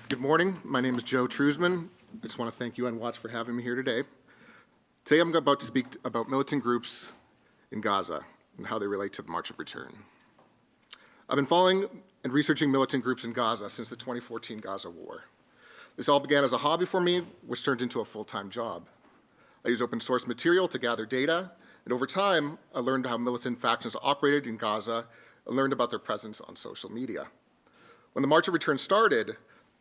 Good morning. My name is Joe Truzman. I just want to thank UN Watch for having me here today. Today I'm about to speak about militant groups in Gaza and how they relate to the March of Return. I've been following and researching militant groups in Gaza since the 2014 Gaza war. This all began as a hobby for me, which turned into a full-time job. I use open source material to gather data, and over time, I learned how militant factions operated in Gaza and learned about their presence on social media. When the March of Return started,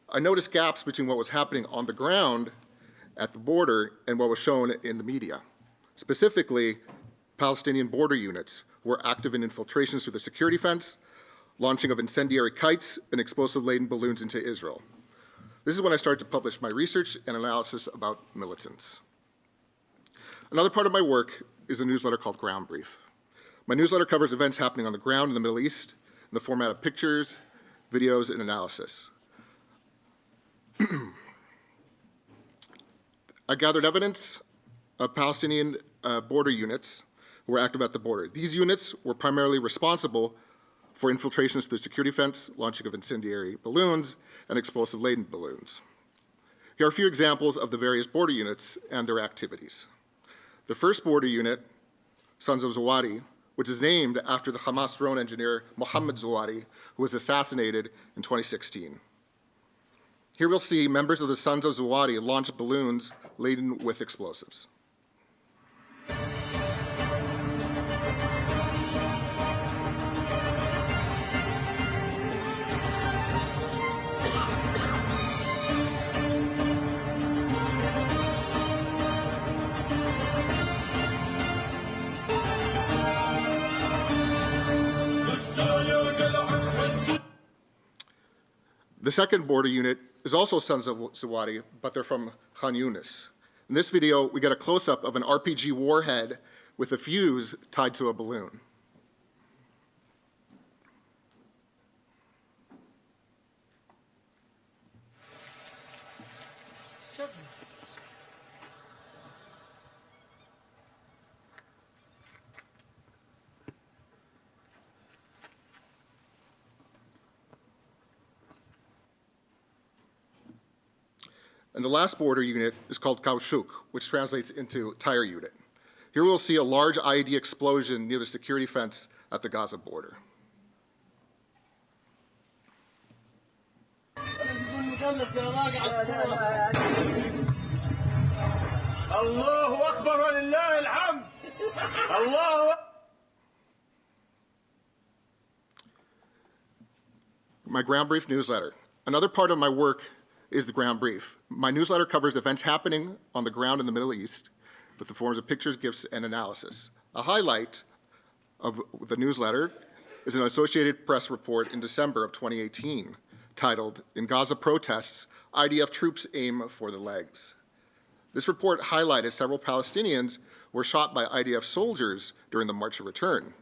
I noticed gaps between what was happening on the ground at the border and what was shown in the media. Specifically, Palestinian border units were active in infiltrations through the security fence, launching of incendiary kites and explosive-laden balloons into Israel. This is when I started to publish my research and analysis about militants. Another part of my work is a newsletter called Ground Brief. My newsletter covers events happening on the ground in the Middle East in the format of pictures, videos, and analysis. I gathered evidence of Palestinian border units who were active at the border. These units were primarily responsible for infiltrations through the security fence, launching of incendiary balloons, and explosive-laden balloons. Here are a few examples of the various border units and their activities. The first border unit, Sons of Zawadi, which is named after the Hamas drone engineer Mohammed Zawadi, who was assassinated in 2016. Here we'll see members of the Sons of Zawadi launch balloons laden with explosives. The second border unit is also Sons of Zawadi, but they're from Khan Yunis. In this video, we get a close-up of an RPG warhead with a fuse tied to a balloon. And the last border unit is called Kaushuk, which translates into tire unit. Here we'll see a large IED explosion near the security fence at the Gaza border. My Ground Brief newsletter. Another part of my work is the Ground Brief. My newsletter covers events happening on the ground in the Middle East with the forms of pictures, GIFs, and analysis. A highlight of the newsletter is an Associated Press report in December of 2018 titled, "In Gaza Protests, IDF Troops Aim for the Legs." This report highlighted several Palestinians who were shot by IDF soldiers during the March of Return.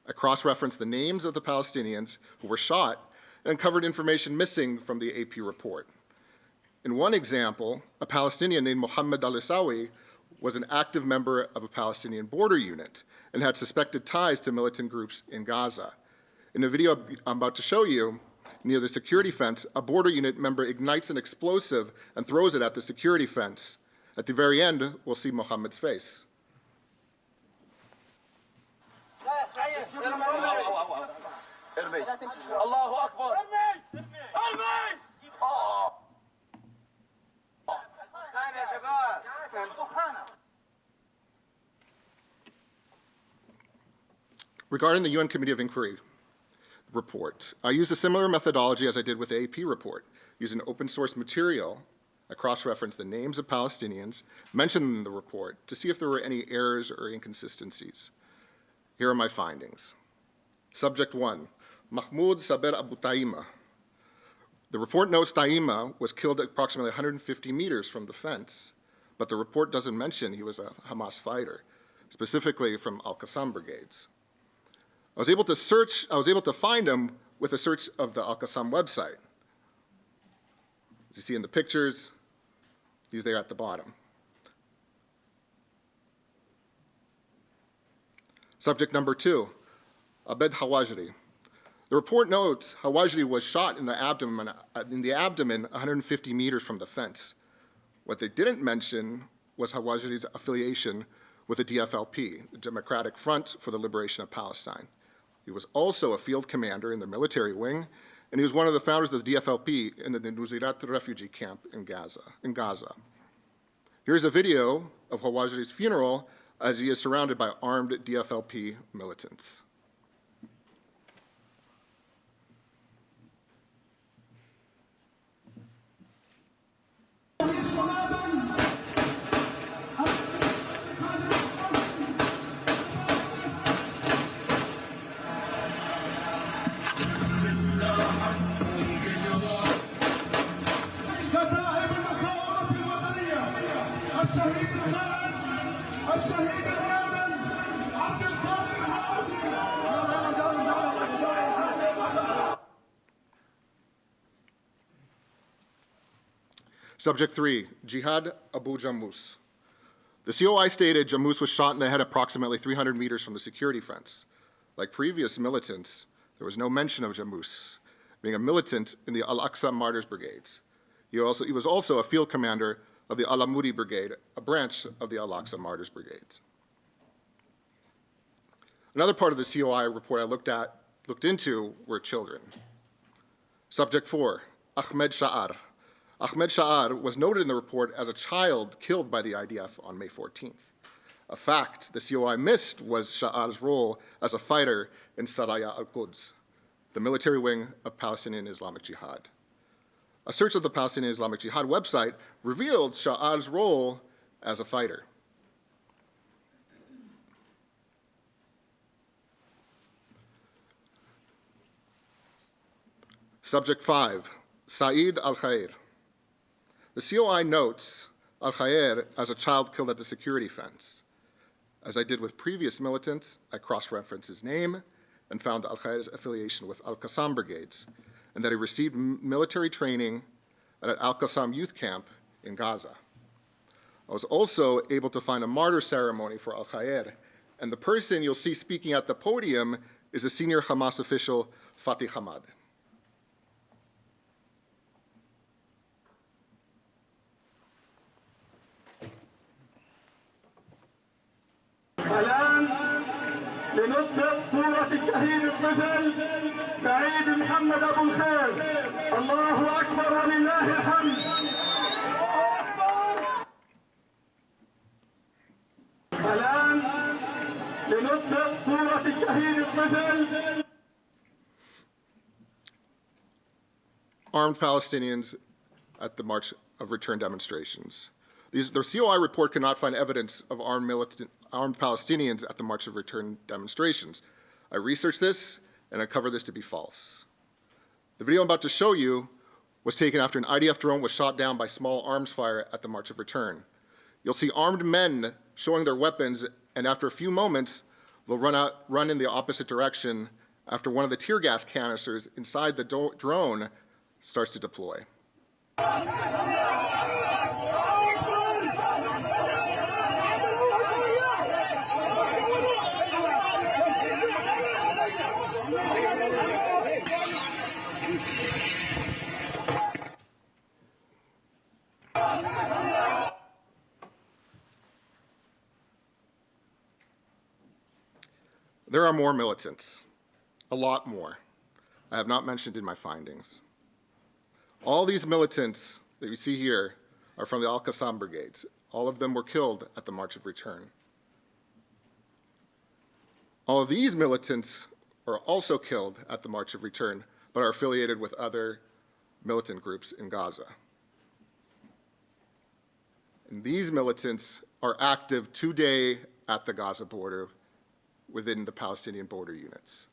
I cross-referenced the names of the Palestinians who were shot and uncovered information missing from the AP report. In one example, a Palestinian named Mohammed al-Isawi was an active member of a Palestinian border unit and had suspected ties to militant groups in Gaza. In the video I'm about to show you, near the security fence, a border unit member ignites an explosive and throws it at the security fence. At the very end, we'll see Mohammed's face. الله أكبر ارمي ارمي ثاني يا شباب. Regarding the UN Committee of Inquiry report, I used a similar methodology as I did with the AP report. Using open source material, I cross-referenced the names of Palestinians mentioned in the report to see if there were any errors or inconsistencies. Here are my findings. Subject 1. Mahmoud Saber Abu Taima. The report notes Taima was killed at approximately 150 meters from the fence, but the report doesn't mention he was a Hamas fighter, specifically from Al-Qassam brigades. I was able to find him with a search of the Al-Qassam website. As you see in the pictures, he's there at the bottom. Subject number 2, Abed Hawajri. The report notes Hawajri was shot in the abdomen 150 meters from the fence. What they didn't mention was Hawajri's affiliation with the DFLP, the Democratic Front for the Liberation of Palestine. He was also a field commander in the military wing, and he was one of the founders of the DFLP in the Nuzirat refugee camp in Gaza. Here's a video of Hawajri's funeral as he is surrounded by armed DFLP militants. Subject 3, Jihad Abu Jammus. The COI stated Jammus was shot in the head approximately 300 meters from the security fence. Like previous militants, there was no mention of Jammus being a militant in the Al-Aqsa Martyrs Brigades. He was also a field commander of the Al-Amudi Brigade, a branch of the Al-Aqsa Martyrs Brigades. Another part of the COI report I looked into were children. Subject 4, Ahmed Sha'ar. Ahmed Sha'ar was noted in the report as a child killed by the IDF on May 14th. A fact the COI missed was Sha'ar's role as a fighter in Saraya al-Quds, the military wing of Palestinian Islamic Jihad. A search of the Palestinian Islamic Jihad website revealed Sha'ar's role as a fighter. Subject 5, Saeed al-Khair. The COI notes al-Khair as a child killed at the security fence. As I did with previous militants, I cross-referenced his name and found al-Khair's affiliation with Al-Qassam brigades, and that he received military training at an Al-Qassam youth camp in Gaza. I was also able to find a martyr ceremony for al-Khair, and the person you'll see speaking at the podium is a senior Hamas official, Fatih Hamad. الآن لنطلق صورة الشهيد الطفل سعيد محمد أبو الخير. الله أكبر ولله الحمد. الآن لنطلق صورة الشهيد الطفل. Armed Palestinians at the March of Return demonstrations. The COI report could not find evidence of armed Palestinians at the March of Return demonstrations. I researched this, and I covered this to be false. The video I'm about to show you was taken after an IDF drone was shot down by small arms fire at the March of Return. You'll see armed men showing their weapons, and after a few moments, they'll run in the opposite direction after one of the tear gas canisters inside the drone starts to deploy. There are more militants, a lot more, I have not mentioned in my findings. All these militants that you see here are from the Al-Qassam brigades. All of them were killed at the March of Return. All of these militants are also killed at the March of Return, but are affiliated with other militant groups in Gaza. And these militants are active today at the Gaza border within the Palestinian border units.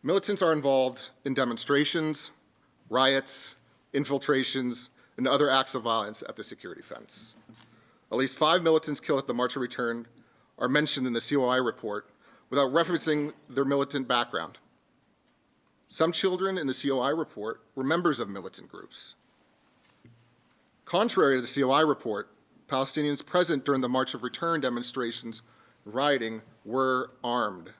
Militants are involved in demonstrations, riots, infiltrations, and other acts of violence at the security fence. At least 5 militants killed at the March of Return are mentioned in the COI report without referencing their militant background. Some children in the COI report were members of militant groups. Contrary to the COI report, Palestinians present during the March of Return demonstrations rioting were armed.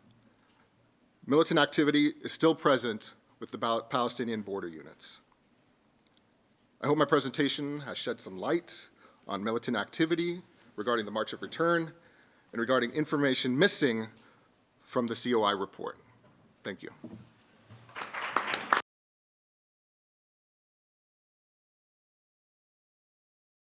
Militant activity is still present with the Palestinian border units. I hope my presentation has shed some light on militant activity regarding the March of Return and regarding information missing from the COI report. Thank you.